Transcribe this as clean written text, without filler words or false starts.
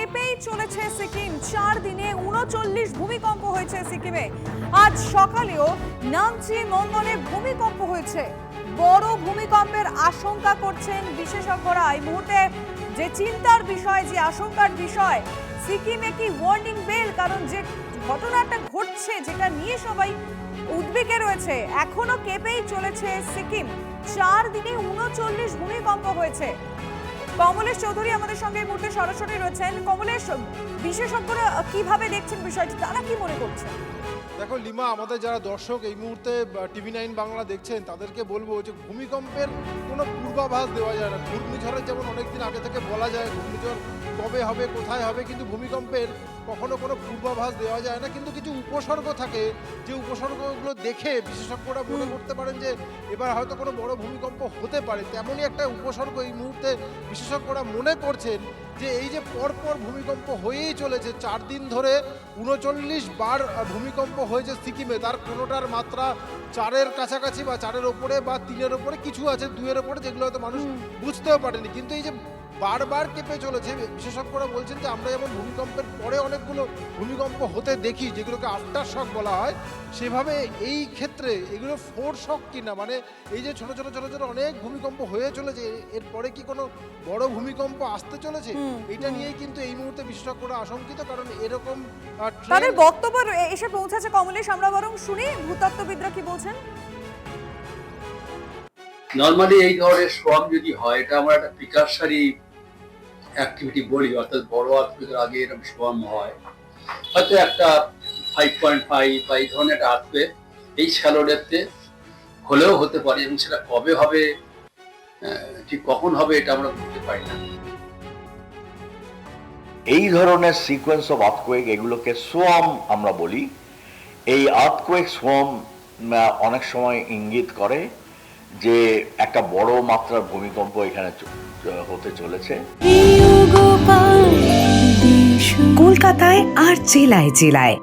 কেঁপেই চলেছে সিকিম। 4 দিনে 39 ভূমিকম্প হয়েছে সিকিমে। আজ সকালেও নামচি মঙ্গলে ভূমিকম্প হয়েছে। বড় ভূমিকম্পের আশঙ্কা করছেন বিশেষজ্ঞরা। এই মুহূর্তে যে চিন্তার বিষয়, যে আশঙ্কার বিষয়, সিকিমে কি ওয়ার্নিং বেল? কারণ যে ঘটনাটা ঘটছে, যেটা নিয়ে সবাই উদ্বেগে রয়েছে, এখনো কেঁপেই চলেছে সিকিম। 4 দিনে 39 ভূমিকম্প হয়েছে। কমলেশ চৌধুরী আমাদের সঙ্গে এই মুহূর্তে সরাসরি রয়েছেন। কমলেশ, বিশেষজ্ঞরা কিভাবে দেখছেন বিষয়টি, তারা কি মনে করছেন? দেখো লিমা, আমাদের যারা দর্শক এই মুহূর্তে TV9 বাংলা দেখছেন তাদেরকে বলবো যে ভূমিকম্পের কোনো পূর্বাভাস দেওয়া যায় না। ঘূর্ণিঝড়ের যেমন অনেকদিন আগে থেকে বলা যায় ঘূর্ণিঝড় কবে হবে, কোথায় হবে, কিন্তু ভূমিকম্পের কখনো কোনো পূর্বাভাস দেওয়া যায় না। কিন্তু কিছু উপসর্গ থাকে, যে উপসর্গগুলো দেখে বিশেষজ্ঞরা মনে করতে পারেন যে এবার হয়তো কোনো বড় ভূমিকম্প হতে পারে। তেমনই একটা উপসর্গ এই মুহূর্তে বিশেষজ্ঞরা মনে করছেন যে এই যে পরপর ভূমিকম্প হয়েই চলেছে, 4 দিন ধরে 39 বার ভূমিকম্প হয়েছে সিকিমে। তার কোনোটার মাত্রা 4-এর কাছাকাছি বা 4-এর ওপরে বা 3-এর ওপরে, কিছু আছে 2-এর ওপরে, যেগুলো হয়তো মানুষ বুঝতেও পারেনি। কিন্তু এই যে বারবার কেঁপে চলেছে, বিশেষজ্ঞরা বলছেন যে আমরা যেমন ভূমিকম্পের পরে অনেকগুলো ভূমিকম্প হতে দেখি, যেগুলোকে আফটার শক বলা হয়, সেভাবে এই ক্ষেত্রে এগুলো ফোর শক কিনা, মানে এই যে ছোট ছোট ছোট ছোট অনেক ভূমিকম্প হয়ে চলেছে, এরপরে কি কোনো বড় ভূমিকম্প আসতে চলেছে, এটা নিয়েই কিন্তু এই মুহূর্তে বিশেষজ্ঞরা আশঙ্কিত। কারণ এরকম তাদের বক্তব্য এসে পৌঁছেছে। কমলেশ, আমরা বরং শুনি ভূতত্ত্ববিদরা কি বলছেন। নর্মালি এই ধরনের সোয়াম যদি হয়, এটা আমরা একটা প্রিকারসারি অ্যাক্টিভিটি বলি, অর্থাৎ বড় আর্থকুয়েকের আগে এরকম সোয়াম হয়, হয়তো একটা 5.5 বা এই ধরনের একটা আর্থকুয়েক এই শ্যালো ডেপথে হলেও হতে পারে, এবং সেটা কবে হবে, ঠিক কখন হবে, এটা আমরা বলতে পারি না। এই ধরনের সিকোয়েন্স অফ আর্থকোয়েক, এগুলোকে সোয়াম আমরা বলি। এই আর্থকোয়েক সোয়াম অনেক সময় ইঙ্গিত করে যে একটা বড় মাত্রার ভূমিকম্প এখানে হতে চলেছে। কলকাতায় আর জেলায় জেলায়